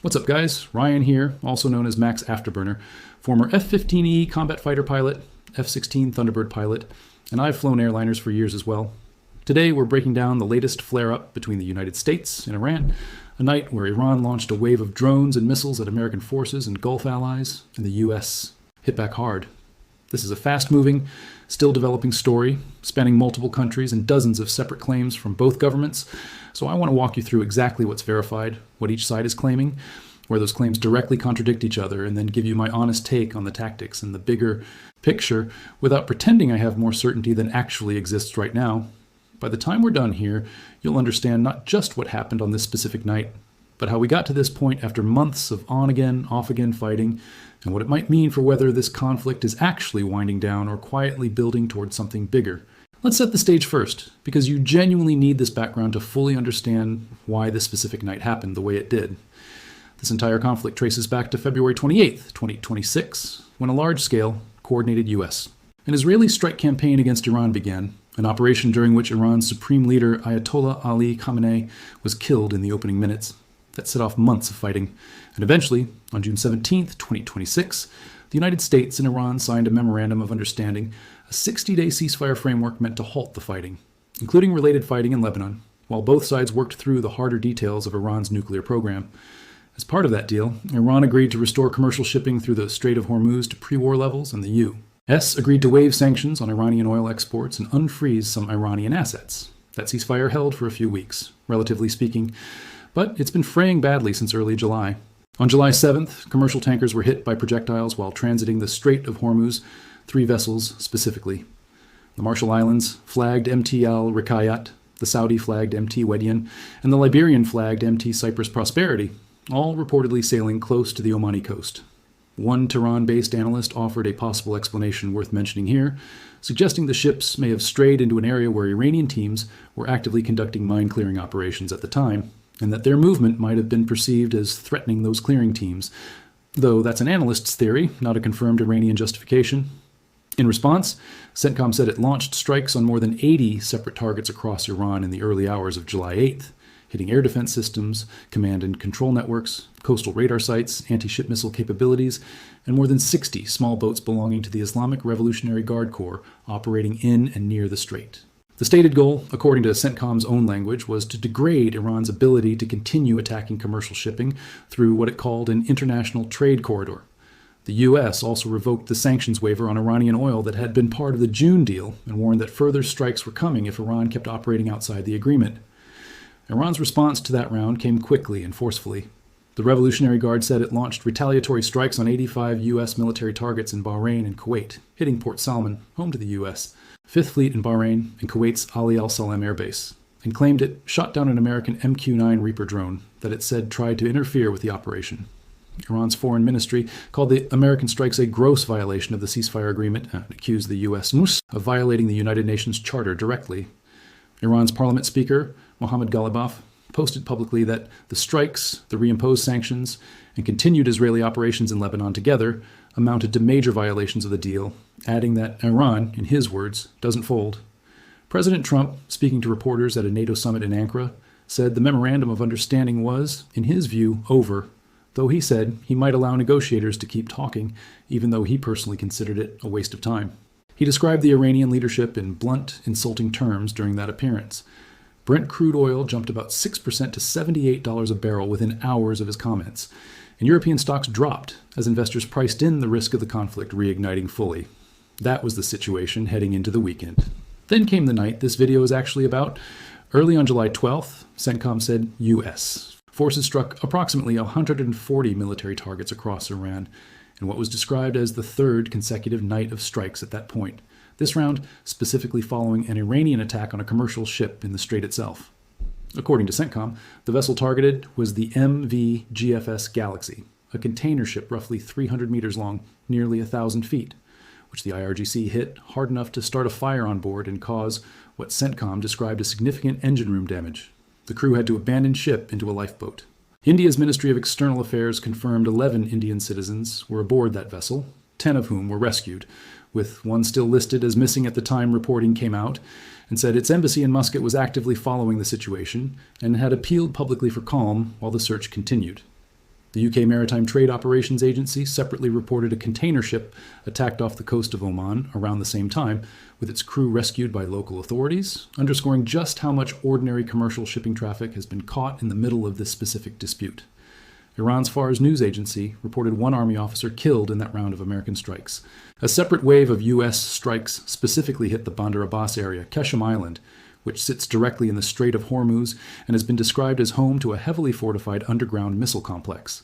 What's up, guys? Ryan here, also known as Max Afterburner, former F-15E combat fighter pilot, F-16 Thunderbird pilot, and I've flown airliners for years as well. Today we're breaking down the latest flare-up between the United States and Iran, a night where Iran launched a wave of drones and missiles at American forces and Gulf allies, and the US hit back hard. This is a fast-moving, still developing story, spanning multiple countries and dozens of separate claims from both governments, so I want to walk you through exactly what's verified, what each side is claiming, where those claims directly contradict each other, and then give you my honest take on the tactics and the bigger picture without pretending I have more certainty than actually exists right now. By the time we're done here, you'll understand not just what happened on this specific night, but how we got to this point after months of on-again, off-again fighting, and what it might mean for whether this conflict is actually winding down or quietly building towards something bigger. Let's set the stage first, because you genuinely need this background to fully understand why this specific night happened the way it did. This entire conflict traces back to February 28th, 2026, when a large-scale, coordinated U.S. and Israeli strike campaign against Iran began, an operation during which Iran's supreme leader Ayatollah Ali Khamenei was killed in the opening minutes. That set off months of fighting, and eventually, on June 17th, 2026, the United States and Iran signed a memorandum of understanding, a 60-day ceasefire framework meant to halt the fighting, including related fighting in Lebanon, while both sides worked through the harder details of Iran's nuclear program. As part of that deal, Iran agreed to restore commercial shipping through the Strait of Hormuz to pre-war levels, and the U.S. agreed to waive sanctions on Iranian oil exports and unfreeze some Iranian assets. That ceasefire held for a few weeks, relatively speaking, but it's been fraying badly since early July. On July 7th, commercial tankers were hit by projectiles while transiting the Strait of Hormuz, 3 vessels specifically. The Marshall Islands flagged MT Al-Rikayat, the Saudi-flagged MT Wedian, and the Liberian-flagged MT Cyprus Prosperity, all reportedly sailing close to the Omani coast. One Tehran-based analyst offered a possible explanation worth mentioning here, suggesting the ships may have strayed into an area where Iranian teams were actively conducting mine-clearing operations at the time, and that their movement might have been perceived as threatening those clearing teams, though that's an analyst's theory, not a confirmed Iranian justification. In response, CENTCOM said it launched strikes on more than 80 separate targets across Iran in the early hours of July 8th, hitting air defense systems, command and control networks, coastal radar sites, anti-ship missile capabilities, and more than 60 small boats belonging to the Islamic Revolutionary Guard Corps operating in and near the strait. The stated goal, according to CENTCOM's own language, was to degrade Iran's ability to continue attacking commercial shipping through what it called an international trade corridor. The U.S. also revoked the sanctions waiver on Iranian oil that had been part of the June deal and warned that further strikes were coming if Iran kept operating outside the agreement. Iran's response to that round came quickly and forcefully. The Revolutionary Guard said it launched retaliatory strikes on 85 U.S. military targets in Bahrain and Kuwait, hitting Port Salman, home to the U.S., 5th Fleet in Bahrain, and Kuwait's Ali al-Salam Air Base, and claimed it shot down an American MQ-9 Reaper drone that it said tried to interfere with the operation. Iran's foreign ministry called the American strikes a gross violation of the ceasefire agreement and accused the U.S. of violating the United Nations Charter directly. Iran's parliament speaker, Mohammad Ghalibaf, posted publicly that the strikes, the reimposed sanctions, and continued Israeli operations in Lebanon together amounted to major violations of the deal, adding that Iran, in his words, doesn't fold. President Trump, speaking to reporters at a NATO summit in Ankara, said the memorandum of understanding was, in his view, over, though he said he might allow negotiators to keep talking, even though he personally considered it a waste of time. He described the Iranian leadership in blunt, insulting terms during that appearance. Brent crude oil jumped about 6% to $78 a barrel within hours of his comments, and European stocks dropped as investors priced in the risk of the conflict reigniting fully. That was the situation heading into the weekend. Then came the night this video is actually about. Early on July 12th, CENTCOM said U.S. forces struck approximately 140 military targets across Iran, in what was described as the third consecutive night of strikes at that point, this round specifically following an Iranian attack on a commercial ship in the strait itself. According to CENTCOM, the vessel targeted was the MV GFS Galaxy, a container ship roughly 300 meters long, nearly 1,000 feet, which the IRGC hit hard enough to start a fire on board and cause what CENTCOM described as significant engine room damage. The crew had to abandon ship into a lifeboat. India's Ministry of External Affairs confirmed 11 Indian citizens were aboard that vessel, 10 of whom were rescued, with one still listed as missing at the time reporting came out, and said its embassy in Muscat was actively following the situation and had appealed publicly for calm while the search continued. The UK Maritime Trade Operations Agency separately reported a container ship attacked off the coast of Oman around the same time, with its crew rescued by local authorities, underscoring just how much ordinary commercial shipping traffic has been caught in the middle of this specific dispute. Iran's Fars news agency reported one Army officer killed in that round of American strikes. A separate wave of U.S. strikes specifically hit the Bandar Abbas area, Keshem Island, which sits directly in the Strait of Hormuz and has been described as home to a heavily fortified underground missile complex,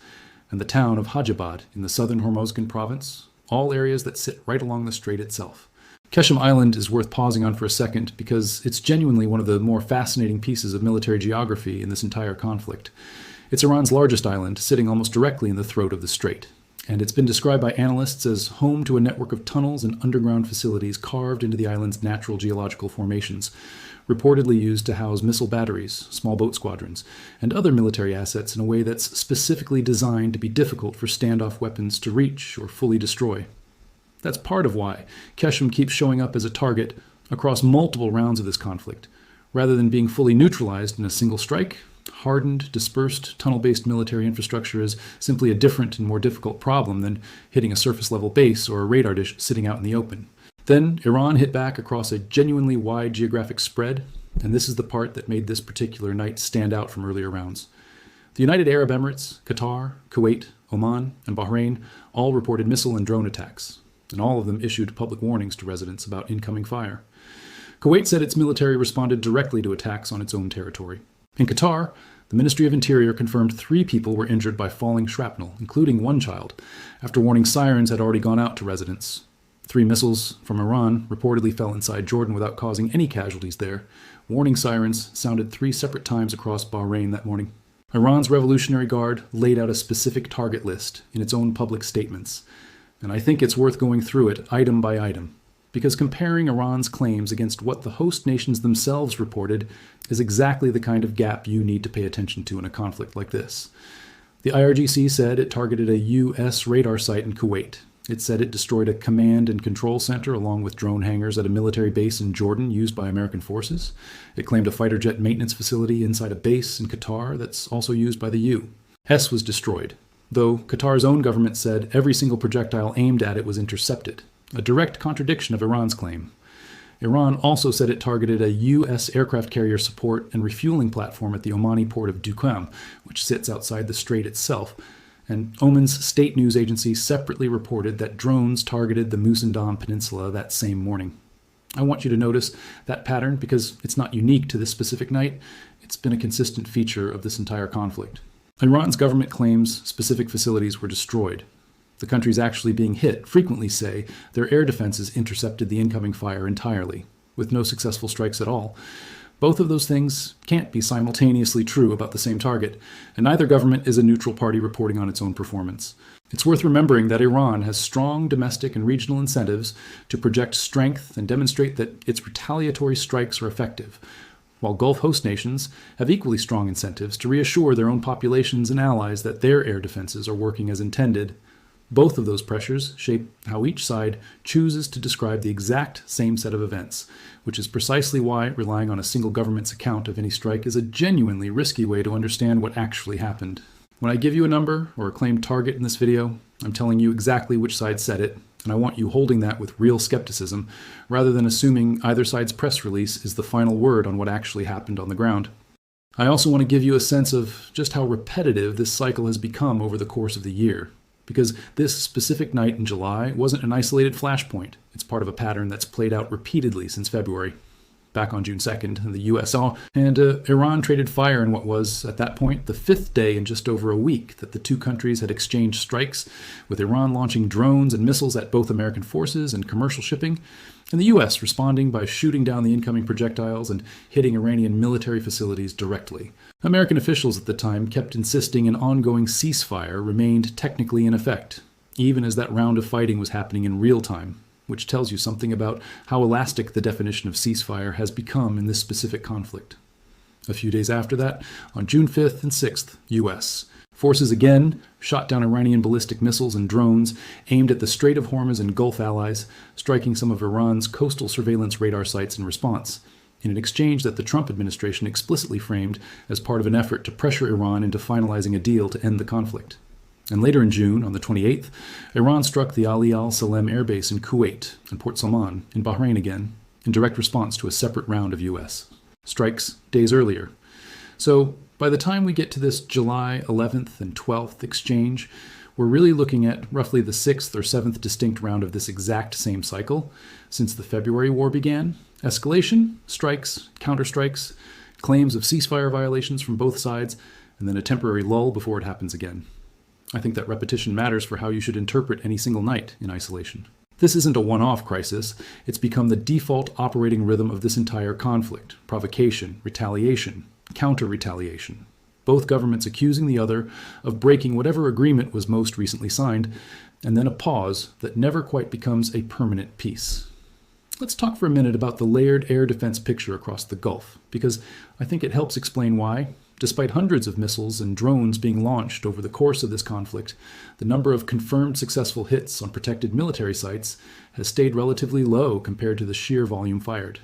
and the town of Hajabad in the southern Hormozgan province, all areas that sit right along the strait itself. Keshem Island is worth pausing on for a second because it's genuinely one of the more fascinating pieces of military geography in this entire conflict. It's Iran's largest island, sitting almost directly in the throat of the strait, and it's been described by analysts as home to a network of tunnels and underground facilities carved into the island's natural geological formations, reportedly used to house missile batteries, small boat squadrons, and other military assets in a way that's specifically designed to be difficult for standoff weapons to reach or fully destroy. That's part of why Keshem keeps showing up as a target across multiple rounds of this conflict. Rather than being fully neutralized in a single strike, hardened, dispersed, tunnel-based military infrastructure is simply a different and more difficult problem than hitting a surface-level base or a radar dish sitting out in the open. Then Iran hit back across a genuinely wide geographic spread, and this is the part that made this particular night stand out from earlier rounds. The United Arab Emirates, Qatar, Kuwait, Oman, and Bahrain all reported missile and drone attacks, and all of them issued public warnings to residents about incoming fire. Kuwait said its military responded directly to attacks on its own territory. In Qatar, the Ministry of Interior confirmed 3 people were injured by falling shrapnel, including one child, after warning sirens had already gone out to residents. 3 missiles from Iran reportedly fell inside Jordan without causing any casualties there. Warning sirens sounded 3 separate times across Bahrain that morning. Iran's Revolutionary Guard laid out a specific target list in its own public statements, and I think it's worth going through it item by item, because comparing Iran's claims against what the host nations themselves reported is exactly the kind of gap you need to pay attention to in a conflict like this. The IRGC said it targeted a U.S. radar site in Kuwait. It said it destroyed a command and control center along with drone hangars at a military base in Jordan used by American forces. It claimed a fighter jet maintenance facility inside a base in Qatar that's also used by the U. Hess was destroyed, though Qatar's own government said every single projectile aimed at it was intercepted, a direct contradiction of Iran's claim. Iran also said it targeted a U.S. aircraft carrier support and refueling platform at the Omani port of Duqm, which sits outside the strait itself, and Oman's state news agency separately reported that drones targeted the Musandam Peninsula that same morning. I want you to notice that pattern because it's not unique to this specific night. It's been a consistent feature of this entire conflict. Iran's government claims specific facilities were destroyed. The countries actually being hit frequently say their air defenses intercepted the incoming fire entirely, with no successful strikes at all. Both of those things can't be simultaneously true about the same target, and neither government is a neutral party reporting on its own performance. It's worth remembering that Iran has strong domestic and regional incentives to project strength and demonstrate that its retaliatory strikes are effective, while Gulf host nations have equally strong incentives to reassure their own populations and allies that their air defenses are working as intended. Both of those pressures shape how each side chooses to describe the exact same set of events, which is precisely why relying on a single government's account of any strike is a genuinely risky way to understand what actually happened. When I give you a number or a claimed target in this video, I'm telling you exactly which side said it, and I want you holding that with real skepticism, rather than assuming either side's press release is the final word on what actually happened on the ground. I also want to give you a sense of just how repetitive this cycle has become over the course of the year. Because this specific night in July wasn't an isolated flashpoint. It's part of a pattern that's played out repeatedly since February. Back on June 2nd, the U.S. and Iran traded fire in what was, at that point, the 5th day in just over a week that the two countries had exchanged strikes, with Iran launching drones and missiles at both American forces and commercial shipping, and the U.S. responding by shooting down the incoming projectiles and hitting Iranian military facilities directly. American officials at the time kept insisting an ongoing ceasefire remained technically in effect, even as that round of fighting was happening in real time, which tells you something about how elastic the definition of ceasefire has become in this specific conflict. A few days after that, on June 5th and 6th, U.S. forces again shot down Iranian ballistic missiles and drones aimed at the Strait of Hormuz and Gulf allies, striking some of Iran's coastal surveillance radar sites in response, in an exchange that the Trump administration explicitly framed as part of an effort to pressure Iran into finalizing a deal to end the conflict. And later in June, on the 28th, Iran struck the Ali al-Salem air base in Kuwait and Port Salman in Bahrain again, in direct response to a separate round of U.S. strikes days earlier. So by the time we get to this July 11th and 12th exchange, we're really looking at roughly the 6th or 7th distinct round of this exact same cycle since the February war began. Escalation, strikes, counterstrikes, claims of ceasefire violations from both sides, and then a temporary lull before it happens again. I think that repetition matters for how you should interpret any single night in isolation. This isn't a one-off crisis. It's become the default operating rhythm of this entire conflict. Provocation, retaliation, counter-retaliation. Both governments accusing the other of breaking whatever agreement was most recently signed, and then a pause that never quite becomes a permanent peace. Let's talk for a minute about the layered air defense picture across the Gulf, because I think it helps explain why, despite hundreds of missiles and drones being launched over the course of this conflict, the number of confirmed successful hits on protected military sites has stayed relatively low compared to the sheer volume fired.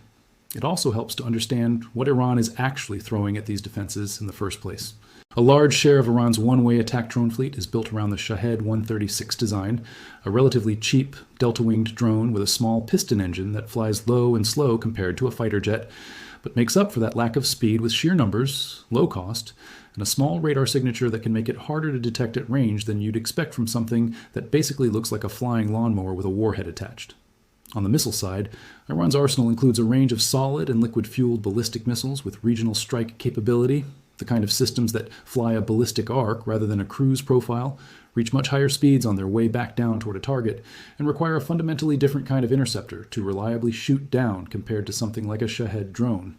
It also helps to understand what Iran is actually throwing at these defenses in the first place. A large share of Iran's one-way attack drone fleet is built around the Shahed 136 design, a relatively cheap delta-winged drone with a small piston engine that flies low and slow compared to a fighter jet, but makes up for that lack of speed with sheer numbers, low cost, and a small radar signature that can make it harder to detect at range than you'd expect from something that basically looks like a flying lawnmower with a warhead attached. On the missile side, Iran's arsenal includes a range of solid and liquid-fueled ballistic missiles with regional strike capability, the kind of systems that fly a ballistic arc rather than a cruise profile, reach much higher speeds on their way back down toward a target, and require a fundamentally different kind of interceptor to reliably shoot down compared to something like a Shahed drone.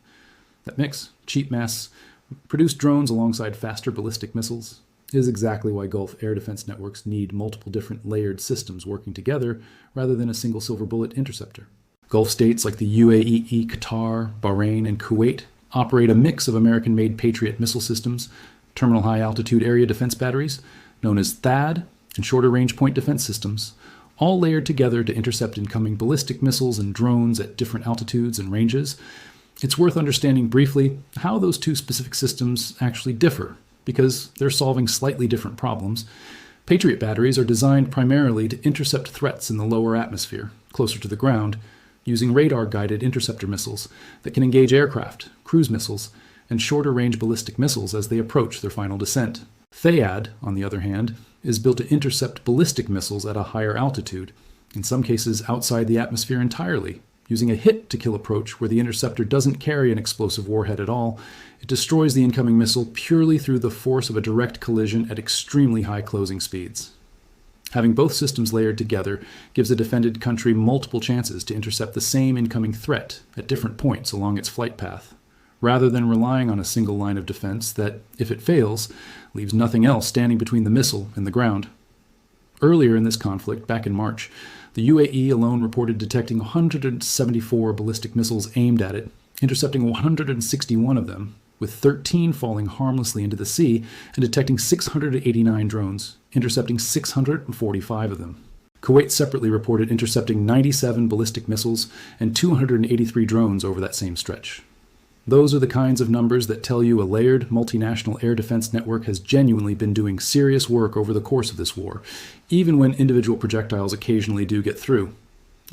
That mix, cheap mass-produced drones alongside faster ballistic missiles, is exactly why Gulf air defense networks need multiple different layered systems working together rather than a single silver bullet interceptor. Gulf states like the UAE, Qatar, Bahrain, and Kuwait operate a mix of American-made Patriot missile systems, terminal high-altitude area defense batteries, known as THAAD, and shorter-range point defense systems, all layered together to intercept incoming ballistic missiles and drones at different altitudes and ranges. It's worth understanding briefly how those two specific systems actually differ, because they're solving slightly different problems. Patriot batteries are designed primarily to intercept threats in the lower atmosphere, closer to the ground, using radar-guided interceptor missiles that can engage aircraft, cruise missiles, and shorter-range ballistic missiles as they approach their final descent. THAAD, on the other hand, is built to intercept ballistic missiles at a higher altitude, in some cases outside the atmosphere entirely, using a hit-to-kill approach where the interceptor doesn't carry an explosive warhead at all. It destroys the incoming missile purely through the force of a direct collision at extremely high closing speeds. Having both systems layered together gives a defended country multiple chances to intercept the same incoming threat at different points along its flight path, rather than relying on a single line of defense that, if it fails, leaves nothing else standing between the missile and the ground. Earlier in this conflict, back in March, the UAE alone reported detecting 174 ballistic missiles aimed at it, intercepting 161 of them, with 13 falling harmlessly into the sea, and detecting 689 drones, intercepting 645 of them. Kuwait separately reported intercepting 97 ballistic missiles and 283 drones over that same stretch. Those are the kinds of numbers that tell you a layered, multinational air defense network has genuinely been doing serious work over the course of this war, even when individual projectiles occasionally do get through.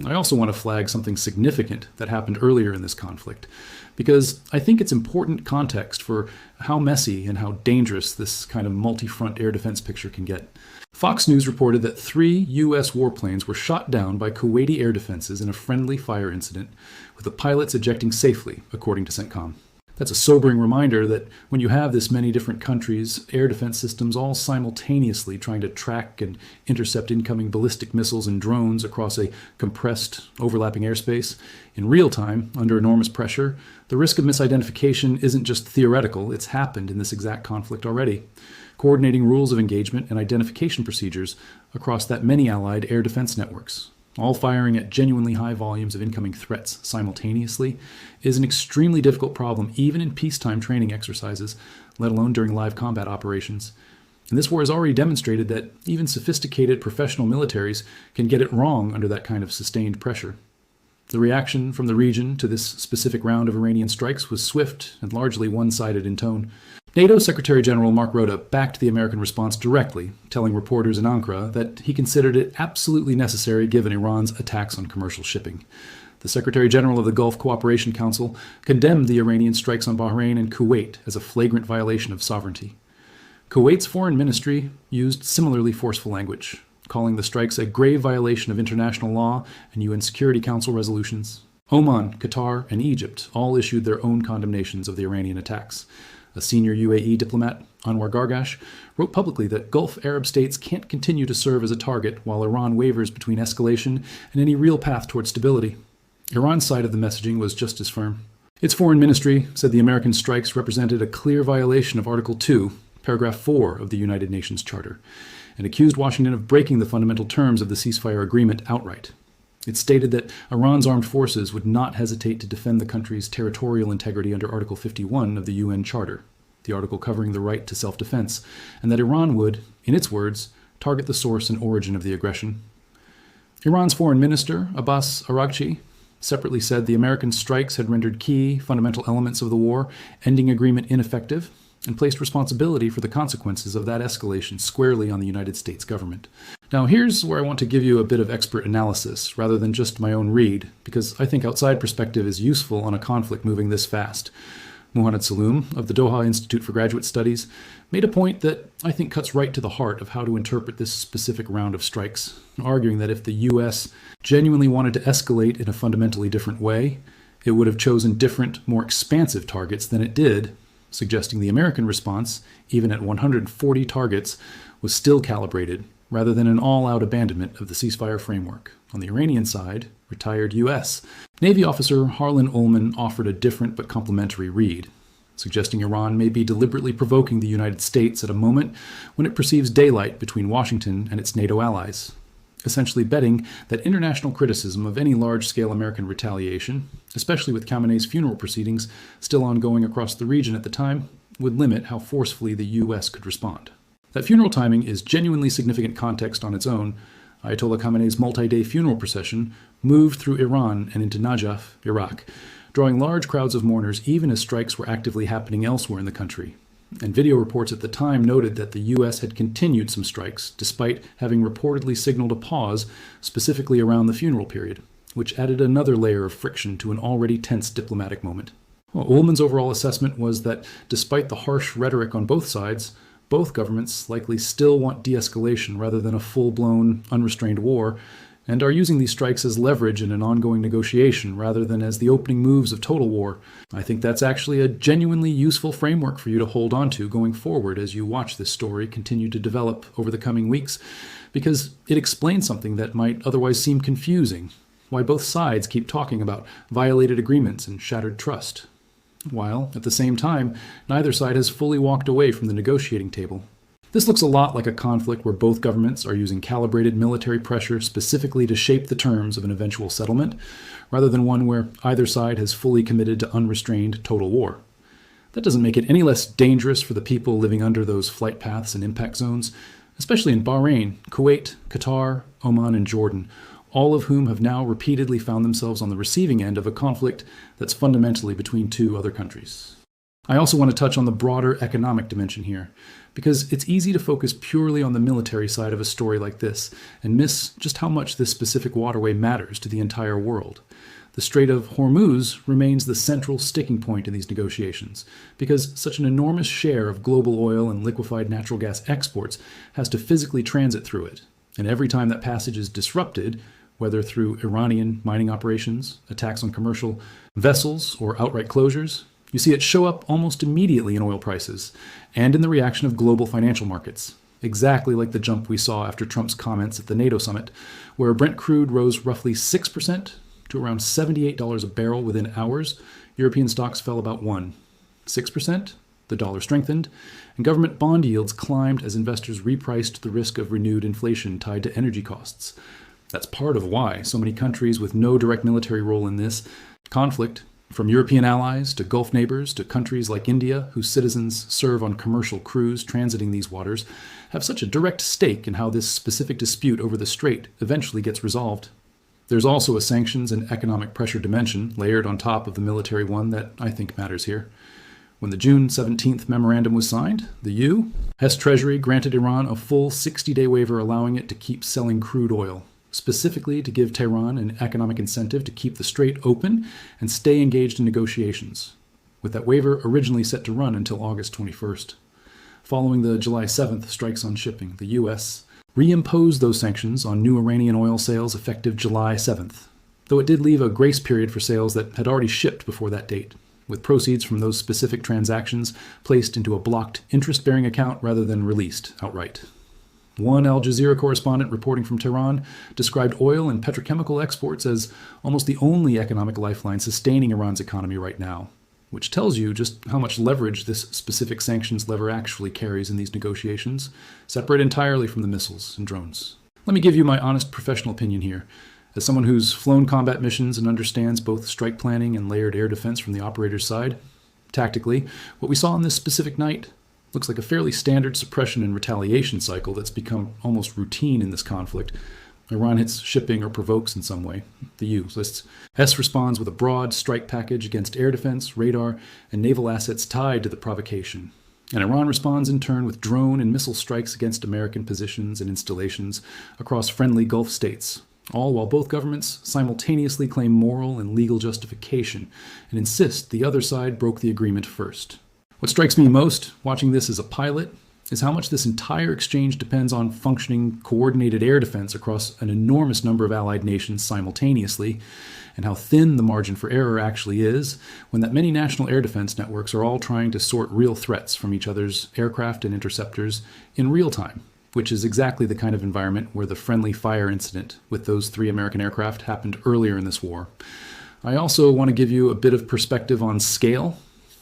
I also want to flag something significant that happened earlier in this conflict, because I think it's important context for how messy and how dangerous this kind of multi-front air defense picture can get. Fox News reported that 3 U.S. warplanes were shot down by Kuwaiti air defenses in a friendly fire incident, with the pilots ejecting safely, according to CENTCOM. That's a sobering reminder that when you have this many different countries' air defense systems all simultaneously trying to track and intercept incoming ballistic missiles and drones across a compressed, overlapping airspace, in real time, under enormous pressure, the risk of misidentification isn't just theoretical, it's happened in this exact conflict already. Coordinating rules of engagement and identification procedures across that many allied air defense networks, all firing at genuinely high volumes of incoming threats simultaneously, is an extremely difficult problem even in peacetime training exercises, let alone during live combat operations. And this war has already demonstrated that even sophisticated professional militaries can get it wrong under that kind of sustained pressure. The reaction from the region to this specific round of Iranian strikes was swift and largely one-sided in tone. NATO Secretary General Mark Rutte backed the American response directly, telling reporters in Ankara that he considered it absolutely necessary given Iran's attacks on commercial shipping. The Secretary General of the Gulf Cooperation Council condemned the Iranian strikes on Bahrain and Kuwait as a flagrant violation of sovereignty. Kuwait's foreign ministry used similarly forceful language, calling the strikes a grave violation of international law and UN Security Council resolutions. Oman, Qatar, and Egypt all issued their own condemnations of the Iranian attacks. A senior UAE diplomat, Anwar Gargash, wrote publicly that Gulf Arab states can't continue to serve as a target while Iran wavers between escalation and any real path toward stability. Iran's side of the messaging was just as firm. Its foreign ministry said the American strikes represented a clear violation of Article 2, Paragraph 4 of the United Nations Charter, and accused Washington of breaking the fundamental terms of the ceasefire agreement outright. It stated that Iran's armed forces would not hesitate to defend the country's territorial integrity under Article 51 of the UN Charter, the article covering the right to self-defense, and that Iran would, in its words, target the source and origin of the aggression. Iran's foreign minister, Abbas Araghchi, separately said the American strikes had rendered key, fundamental elements of the war ending agreement ineffective, and placed responsibility for the consequences of that escalation squarely on the United States government. Now, here's where I want to give you a bit of expert analysis rather than just my own read, because I think outside perspective is useful on a conflict moving this fast. Muhammad Saloom of the Doha Institute for Graduate Studies made a point that I think cuts right to the heart of how to interpret this specific round of strikes, arguing that if the U.S. genuinely wanted to escalate in a fundamentally different way, it would have chosen different, more expansive targets than it did, suggesting the American response, even at 140 targets, was still calibrated, rather than an all-out abandonment of the ceasefire framework. On the Iranian side, retired U.S. Navy officer Harlan Ullman offered a different but complementary read, suggesting Iran may be deliberately provoking the United States at a moment when it perceives daylight between Washington and its NATO allies, essentially betting that international criticism of any large-scale American retaliation, especially with Khamenei's funeral proceedings still ongoing across the region at the time, would limit how forcefully the U.S. could respond. That funeral timing is genuinely significant context on its own. Ayatollah Khamenei's multi-day funeral procession moved through Iran and into Najaf, Iraq, drawing large crowds of mourners even as strikes were actively happening elsewhere in the country. And video reports at the time noted that the U.S. had continued some strikes, despite having reportedly signaled a pause specifically around the funeral period, which added another layer of friction to an already tense diplomatic moment. Well, Ullman's overall assessment was that despite the harsh rhetoric on both sides, both governments likely still want de-escalation rather than a full-blown, unrestrained war, and are using these strikes as leverage in an ongoing negotiation rather than as the opening moves of total war. I think that's actually a genuinely useful framework for you to hold on to going forward as you watch this story continue to develop over the coming weeks, because it explains something that might otherwise seem confusing, why both sides keep talking about violated agreements and shattered trust, while, at the same time, neither side has fully walked away from the negotiating table. This looks a lot like a conflict where both governments are using calibrated military pressure specifically to shape the terms of an eventual settlement, rather than one where either side has fully committed to unrestrained total war. That doesn't make it any less dangerous for the people living under those flight paths and impact zones, especially in Bahrain, Kuwait, Qatar, Oman, and Jordan, all of whom have now repeatedly found themselves on the receiving end of a conflict that's fundamentally between two other countries. I also want to touch on the broader economic dimension here, because it's easy to focus purely on the military side of a story like this and miss just how much this specific waterway matters to the entire world. The Strait of Hormuz remains the central sticking point in these negotiations, because such an enormous share of global oil and liquefied natural gas exports has to physically transit through it. And every time that passage is disrupted, whether through Iranian mining operations, attacks on commercial vessels, or outright closures, you see it show up almost immediately in oil prices and in the reaction of global financial markets, exactly like the jump we saw after Trump's comments at the NATO summit, where Brent crude rose roughly 6% to around $78 a barrel within hours. European stocks fell about 6%, the dollar strengthened, and government bond yields climbed as investors repriced the risk of renewed inflation tied to energy costs. That's part of why so many countries with no direct military role in this conflict, from European allies to Gulf neighbors to countries like India, whose citizens serve on commercial crews transiting these waters, have such a direct stake in how this specific dispute over the strait eventually gets resolved. There's also a sanctions and economic pressure dimension layered on top of the military one that I think matters here. When the June 17th memorandum was signed, the U.S. Treasury granted Iran a full 60-day waiver allowing it to keep selling crude oil, specifically to give Tehran an economic incentive to keep the strait open and stay engaged in negotiations, with that waiver originally set to run until August 21st. Following the July 7th strikes on shipping, the U.S. reimposed those sanctions on new Iranian oil sales effective July 7th, though it did leave a grace period for sales that had already shipped before that date, with proceeds from those specific transactions placed into a blocked interest-bearing account rather than released outright. One Al Jazeera correspondent reporting from Tehran described oil and petrochemical exports as almost the only economic lifeline sustaining Iran's economy right now, which tells you just how much leverage this specific sanctions lever actually carries in these negotiations, separate entirely from the missiles and drones. Let me give you my honest professional opinion here. As someone who's flown combat missions and understands both strike planning and layered air defense from the operator's side, tactically, what we saw on this specific night looks like a fairly standard suppression and retaliation cycle that's become almost routine in this conflict. Iran hits shipping or provokes in some way. The U lists. S responds with a broad strike package against air defense, radar, and naval assets tied to the provocation. And Iran responds in turn with drone and missile strikes against American positions and installations across friendly Gulf states, all while both governments simultaneously claim moral and legal justification and insist the other side broke the agreement first. What strikes me most, watching this as a pilot, is how much this entire exchange depends on functioning, coordinated air defense across an enormous number of allied nations simultaneously, and how thin the margin for error actually is when that many national air defense networks are all trying to sort real threats from each other's aircraft and interceptors in real time, which is exactly the kind of environment where the friendly fire incident with those 3 American aircraft happened earlier in this war. I also want to give you a bit of perspective on scale,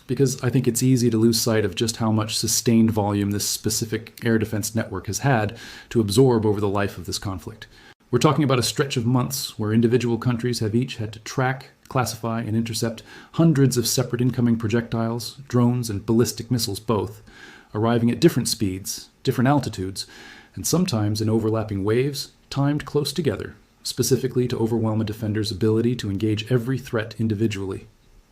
because I think it's easy to lose sight of just how much sustained volume this specific air defense network has had to absorb over the life of this conflict. We're talking about a stretch of months where individual countries have each had to track, classify, and intercept hundreds of separate incoming projectiles, drones, and ballistic missiles both, arriving at different speeds, different altitudes, and sometimes in overlapping waves, timed close together, specifically to overwhelm a defender's ability to engage every threat individually.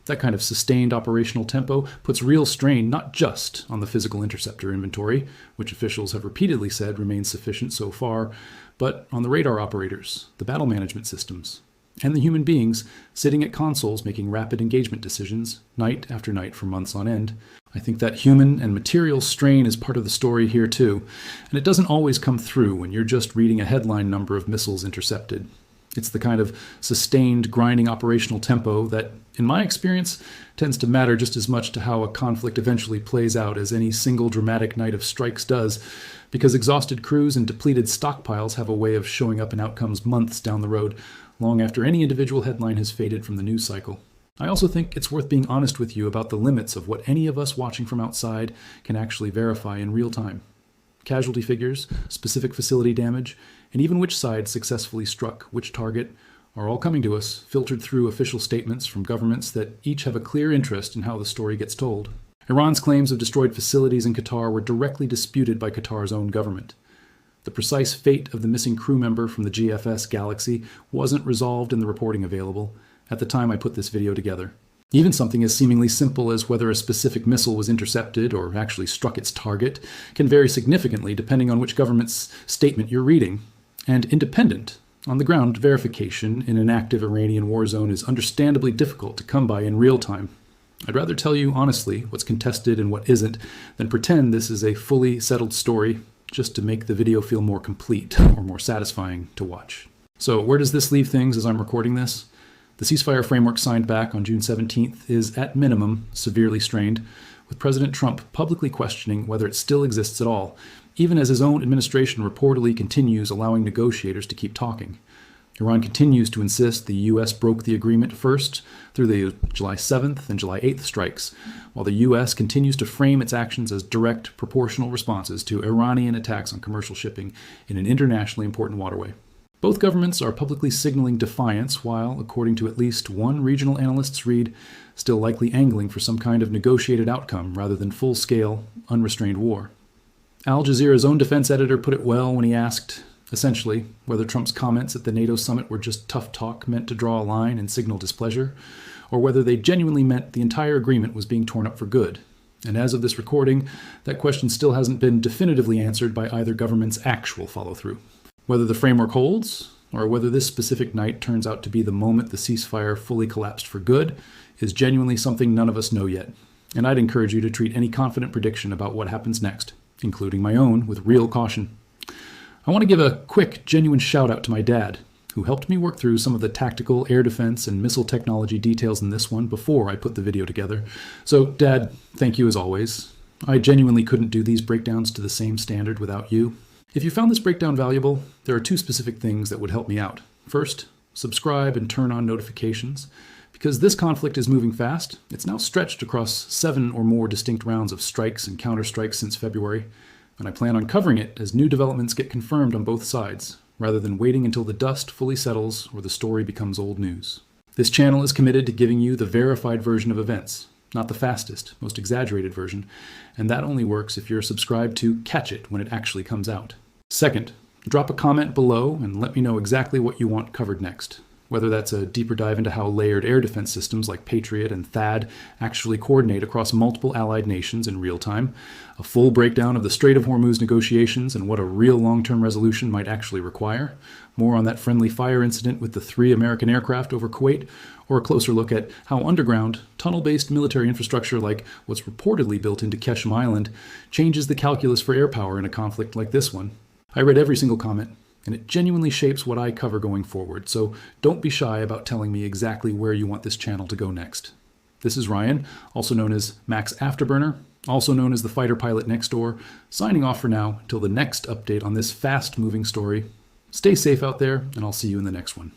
That kind of sustained operational tempo puts real strain not just on the physical interceptor inventory, which officials have repeatedly said remains sufficient so far, but on the radar operators, the battle management systems, and the human beings sitting at consoles making rapid engagement decisions night after night for months on end. I think that human and material strain is part of the story here too, and it doesn't always come through when you're just reading a headline number of missiles intercepted. It's the kind of sustained, grinding operational tempo that, in my experience, tends to matter just as much to how a conflict eventually plays out as any single dramatic night of strikes does, because exhausted crews and depleted stockpiles have a way of showing up in outcomes months down the road, long after any individual headline has faded from the news cycle. I also think it's worth being honest with you about the limits of what any of us watching from outside can actually verify in real time. Casualty figures, specific facility damage, and even which side successfully struck which target are all coming to us, filtered through official statements from governments that each have a clear interest in how the story gets told. Iran's claims of destroyed facilities in Qatar were directly disputed by Qatar's own government. The precise fate of the missing crew member from the GFS Galaxy wasn't resolved in the reporting available at the time I put this video together. Even something as seemingly simple as whether a specific missile was intercepted or actually struck its target can vary significantly depending on which government's statement you're reading. And independent, on-the-ground verification in an active Iranian war zone is understandably difficult to come by in real time. I'd rather tell you honestly what's contested and what isn't than pretend this is a fully settled story just to make the video feel more complete or more satisfying to watch. So where does this leave things as I'm recording this? The ceasefire framework signed back on June 17th is, at minimum, severely strained, with President Trump publicly questioning whether it still exists at all, even as his own administration reportedly continues allowing negotiators to keep talking. Iran continues to insist the U.S. broke the agreement first through the July 7th and July 8th strikes, while the U.S. continues to frame its actions as direct, proportional responses to Iranian attacks on commercial shipping in an internationally important waterway. Both governments are publicly signaling defiance while, according to at least one regional analyst's read, still likely angling for some kind of negotiated outcome rather than full-scale, unrestrained war. Al Jazeera's own defense editor put it well when he asked, essentially, whether Trump's comments at the NATO summit were just tough talk meant to draw a line and signal displeasure, or whether they genuinely meant the entire agreement was being torn up for good, And as of this recording, that question still hasn't been definitively answered by either government's actual follow-through. Whether the framework holds, or whether this specific night turns out to be the moment the ceasefire fully collapsed for good, is genuinely something none of us know yet. And I'd encourage you to treat any confident prediction about what happens next, including my own, with real caution. I want to give a quick, genuine shout-out to my dad, who helped me work through some of the tactical air defense and missile technology details in this one before I put the video together. So, Dad, thank you as always. I genuinely couldn't do these breakdowns to the same standard without you. If you found this breakdown valuable, there are two specific things that would help me out. First, subscribe and turn on notifications. Because this conflict is moving fast, it's now stretched across 7 or more distinct rounds of strikes and counterstrikes since February, and I plan on covering it as new developments get confirmed on both sides, rather than waiting until the dust fully settles or the story becomes old news. This channel is committed to giving you the verified version of events, not the fastest, most exaggerated version, and that only works if you're subscribed to catch it when it actually comes out. Second, drop a comment below and let me know exactly what you want covered next. Whether that's a deeper dive into how layered air defense systems like Patriot and THAAD actually coordinate across multiple allied nations in real time, a full breakdown of the Strait of Hormuz negotiations and what a real long-term resolution might actually require, more on that friendly fire incident with the 3 American aircraft over Kuwait, or a closer look at how underground, tunnel-based military infrastructure like what's reportedly built into Keshem Island changes the calculus for air power in a conflict like this one. I read every single comment, and it genuinely shapes what I cover going forward, so don't be shy about telling me exactly where you want this channel to go next. This is Ryan, also known as Max Afterburner, also known as the fighter pilot next door, signing off for now till the next update on this fast-moving story. Stay safe out there, and I'll see you in the next one.